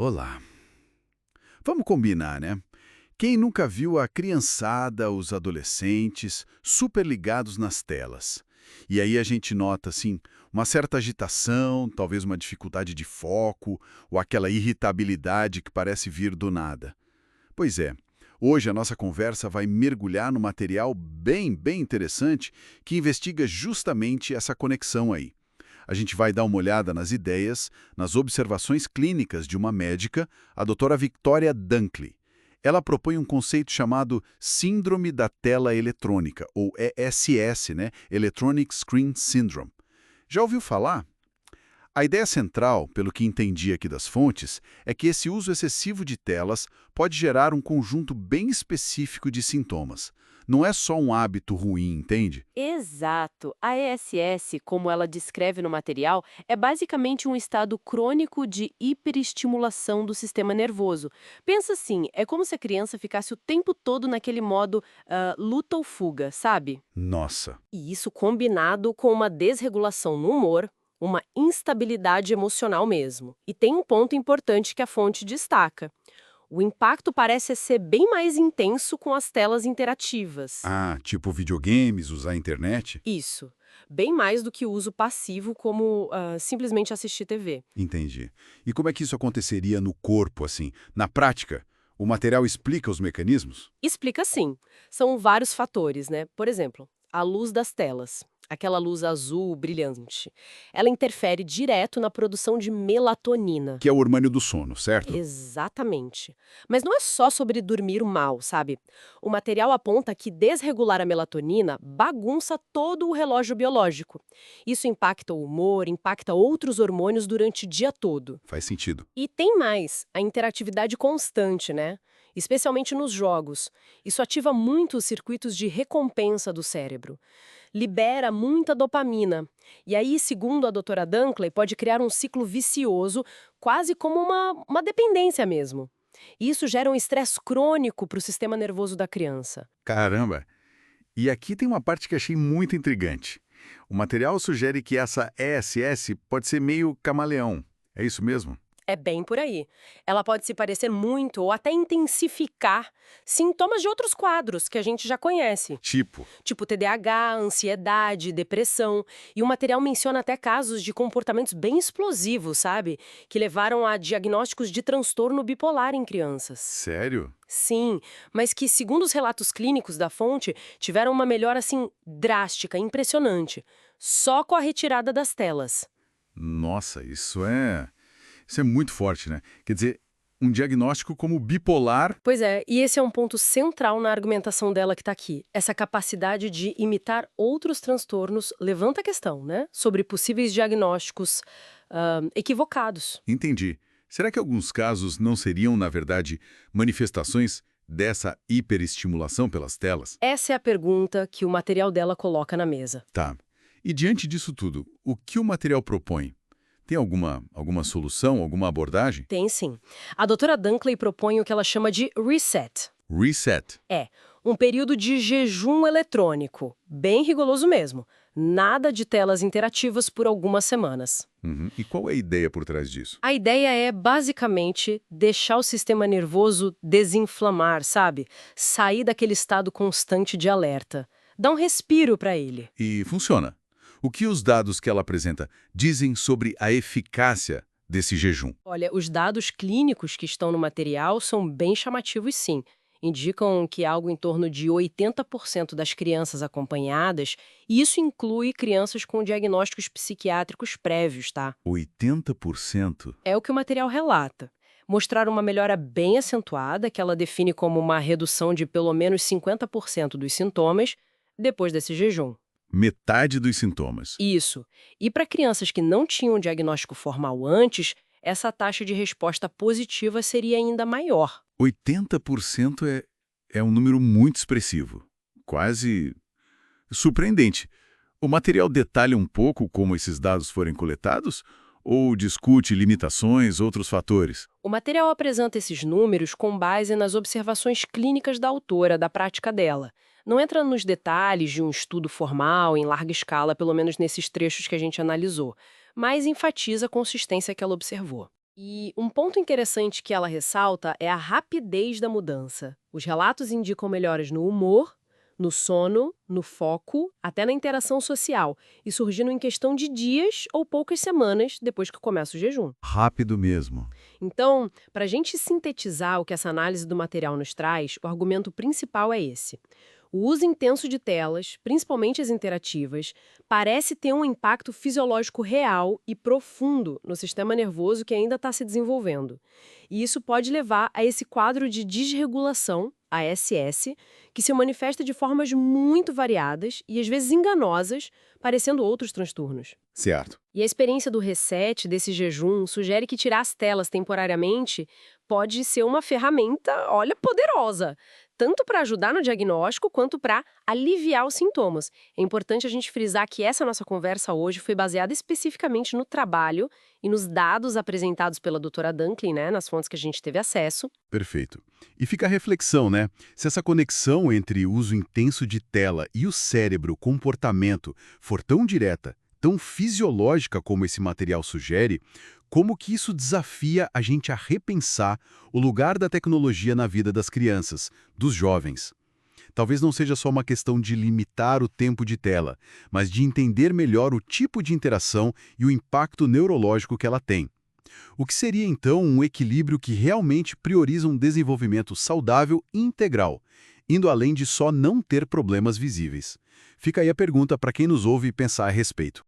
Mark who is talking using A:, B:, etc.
A: Olá. Vamos combinar, né? Quem nunca viu a criançada, os adolescentes, super ligados nas telas? E aí a gente nota, assim, uma certa agitação, talvez uma dificuldade de foco, ou aquela irritabilidade que parece vir do nada. Pois é, hoje a nossa conversa vai mergulhar no material bem interessante que investiga justamente essa conexão aí. A gente vai dar uma olhada nas ideias, nas observações clínicas de uma médica, a doutora Victoria Dunkley. Ela propõe um conceito chamado Síndrome da Tela Eletrônica, ou ESS, né? Electronic Screen Syndrome. Já ouviu falar? A ideia central, pelo que entendi aqui das fontes, é que esse uso excessivo de telas pode gerar um conjunto bem específico de sintomas. Não é só um hábito ruim, entende?
B: Exato. A ESS, como ela descreve no material, é basicamente um estado crônico de hiperestimulação do sistema nervoso. Pensa assim, é como se a criança ficasse o tempo todo naquele modo luta ou fuga, sabe?
A: Nossa.
B: E isso combinado com uma desregulação no humor, uma instabilidade emocional mesmo. E tem um ponto importante que a fonte destaca. O impacto parece ser bem mais intenso com as telas interativas.
A: Ah, tipo videogames, usar a internet?
B: Isso. Bem mais do que o uso passivo, como simplesmente assistir TV.
A: Entendi. E como é que isso aconteceria no corpo, assim? Na prática, o material explica os mecanismos?
B: Explica sim. São vários fatores, né? Por exemplo, a luz das telas. Aquela luz azul brilhante. Ela interfere direto na produção de melatonina.
A: Que é o hormônio do sono, certo?
B: Exatamente. Mas não é só sobre dormir mal, sabe? O material aponta que desregular a melatonina bagunça todo o relógio biológico. Isso impacta o humor, impacta outros hormônios durante o dia todo.
A: Faz sentido.
B: E tem mais, a interatividade constante, né? Especialmente nos jogos. Isso ativa muito os circuitos de recompensa do cérebro. Libera muita dopamina. E aí, segundo a doutora Dunkley, pode criar um ciclo vicioso, quase como uma dependência mesmo. Isso gera um estresse crônico para o sistema nervoso da criança.
A: Caramba! E aqui tem uma parte que achei muito intrigante. O material sugere que essa ESS pode ser meio camaleão. É isso mesmo?
B: É bem por aí. Ela pode se parecer muito ou até intensificar sintomas de outros quadros que a gente já conhece,
A: Tipo,
B: tipo TDAH, ansiedade, depressão. E o material menciona até casos de comportamentos bem explosivos, sabe? Que levaram a diagnósticos de transtorno bipolar em crianças.
A: sério?
B: Sim, mas que, segundo os relatos clínicos da fonte, tiveram uma melhora assim drástica, impressionante, só com a retirada das telas.
A: Nossa, isso é muito forte, né? Quer dizer, um diagnóstico como bipolar.
B: Pois é, e esse é um ponto central na argumentação dela que está aqui. Essa capacidade de imitar outros transtornos levanta a questão, né? Sobre possíveis diagnósticos equivocados.
A: Entendi. Será que alguns casos não seriam, na verdade, manifestações dessa hiperestimulação pelas telas?
B: Essa é a pergunta que o material dela coloca na mesa.
A: Tá. E diante disso tudo, o que o material propõe? Tem alguma solução, alguma abordagem?
B: Tem sim. A doutora Dunkley propõe o que ela chama de reset.
A: Reset.
B: É, um período de jejum eletrônico, bem rigoroso mesmo. Nada de telas interativas por algumas semanas.
A: Uhum. E qual é a ideia por trás disso?
B: A ideia é, basicamente, deixar o sistema nervoso desinflamar, sabe? Sair daquele estado constante de alerta. Dar um respiro para ele.
A: E funciona. O que os dados que ela apresenta dizem sobre a eficácia desse jejum?
B: Olha, os dados clínicos que estão no material são bem chamativos, sim. Indicam que algo em torno de 80% das crianças acompanhadas, e isso inclui crianças com diagnósticos psiquiátricos prévios, tá?
A: 80%?
B: É o que o material relata. Mostrar uma melhora bem acentuada, que ela define como uma redução de pelo menos 50% dos sintomas depois desse jejum.
A: Metade dos sintomas.
B: Isso. E para crianças que não tinham diagnóstico formal antes, essa taxa de resposta positiva seria ainda maior.
A: 80% é um número muito expressivo. Quase surpreendente. O material detalha um pouco como esses dados foram coletados? Ou discute limitações, outros fatores?
B: O material apresenta esses números com base nas observações clínicas da autora, da prática dela. Não entra nos detalhes de um estudo formal, em larga escala, pelo menos nesses trechos que a gente analisou, mas enfatiza a consistência que ela observou. E um ponto interessante que ela ressalta é a rapidez da mudança. Os relatos indicam melhoras no humor, no sono, no foco, até na interação social, e surgindo em questão de dias ou poucas semanas depois que começa o jejum.
A: Rápido mesmo.
B: Então, para a gente sintetizar o que essa análise do material nos traz, o argumento principal é esse. O uso intenso de telas, principalmente as interativas, parece ter um impacto fisiológico real e profundo no sistema nervoso que ainda está se desenvolvendo. E isso pode levar a esse quadro de desregulação, ASS, que se manifesta de formas muito variadas e às vezes enganosas, parecendo outros transtornos.
A: Certo.
B: E a experiência do reset, desse jejum, sugere que tirar as telas temporariamente pode ser uma ferramenta, olha, poderosa, tanto para ajudar no diagnóstico quanto para aliviar os sintomas. É importante a gente frisar que essa nossa conversa hoje foi baseada especificamente no trabalho e nos dados apresentados pela doutora Dunkley, né, nas fontes que a gente teve acesso.
A: Perfeito. E fica a reflexão, né? Se essa conexão entre o uso intenso de tela e o cérebro, comportamento, for tão direta, tão fisiológica como esse material sugere, como que isso desafia a gente a repensar o lugar da tecnologia na vida das crianças, dos jovens. Talvez não seja só uma questão de limitar o tempo de tela, mas de entender melhor o tipo de interação e o impacto neurológico que ela tem. O que seria, então, um equilíbrio que realmente prioriza um desenvolvimento saudável e integral, indo além de só não ter problemas visíveis? Fica aí a pergunta para quem nos ouve pensar a respeito.